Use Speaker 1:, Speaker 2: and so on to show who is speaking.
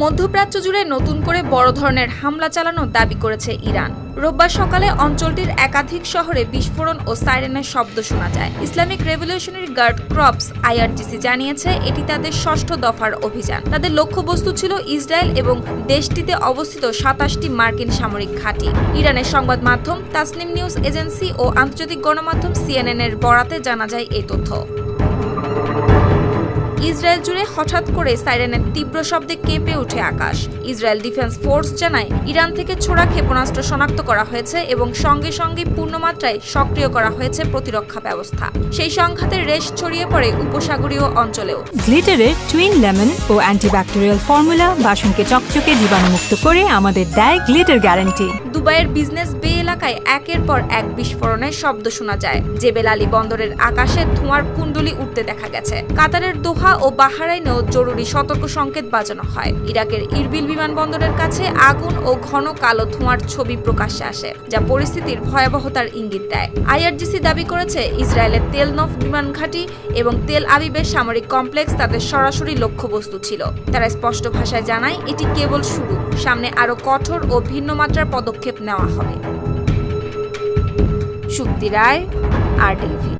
Speaker 1: মধ্যপ্রাচ্য জুড়ে নতুন করে বড় ধরনের হামলা চালানোর দাবি করেছে ইরান। রোববার সকালে অঞ্চলটির একাধিক শহরে বিস্ফোরণ ও সাইরেনের শব্দ শোনা যায়। Islamic revolutionary guard corps IRGC জানিয়েছে এটি তাদের ষষ্ঠ দফার অভিযান। তাদের লক্ষ্যবস্তু ছিল ইসরায়েল এবং দেশটিতে অবস্থিত ২৭টি মার্কিন সামরিক ঘাঁটি। ইরানের সংবাদ মাধ্যম তাসনিম নিউজ এজেন্সি ও আন্তর্জাতিক গণমাধ্যম সিএনএন এর বরাতে জানা যায় এই তথ্য। ইসরায়েল জুড়ে হঠাৎ করে সাইরেনের তীব্র শব্দে কেঁপে ওঠে আকাশ। ইসরায়েল ডিফেন্স ফোর্স জানায় ইরান থেকে ছোড়া ক্ষেপণাস্ত্র শনাক্ত করা হয়েছে এবং সঙ্গে সঙ্গে পূর্ণমাত্রায় সক্রিয় করা হয়েছে প্রতিরক্ষা ব্যবস্থা। সেই সংঘাতের রেশ ছড়িয়ে পড়ে উপসাগরীয় অঞ্চলেও।
Speaker 2: গ্লিটারের টুইন লেমন ও অ্যান্টিব্যাকটেরিয়াল ফর্মুলা বাসনকে চকচকে জীবাণুমুক্ত করে আমাদের দেয় গ্লিটার গ্যারান্টি।
Speaker 1: দুবাইয়ের বিজনেস বে এলাকায় একের পর এক বিস্ফোরণের শব্দ শোনা যায়। জেবেল আলী বন্দরের আকাশে ধোঁয়ার কুণ্ডলি উঠতে দেখা গেছে। কাতারের দোহা ও বাহরাইনেও জরুরি সতর্ক সংকেত বাজানো হয়। ইরাকের ইরবিল বিমানবন্দরের কাছে আগুন ও ঘন কালো ধোঁয়ার ছবি প্রকাশ্যে আসে, যা পরিস্থিতির ভয়াবহতার ইঙ্গিত দেয়। আইআরজিসি দাবি করেছে ইসরায়েলের তেল নফ বিমান ঘাঁটি এবং তেল আবিবের সামরিক কমপ্লেক্স তাদের সরাসরি লক্ষ্যবস্তু ছিল। তারা স্পষ্ট ভাষায় জানায় এটি কেবল শুরু, সামনে আরও কঠোর ও ভিন্ন মাত্রার পদক্ষেপ নেওয়া হবে। শুক্তি রায়, RTV।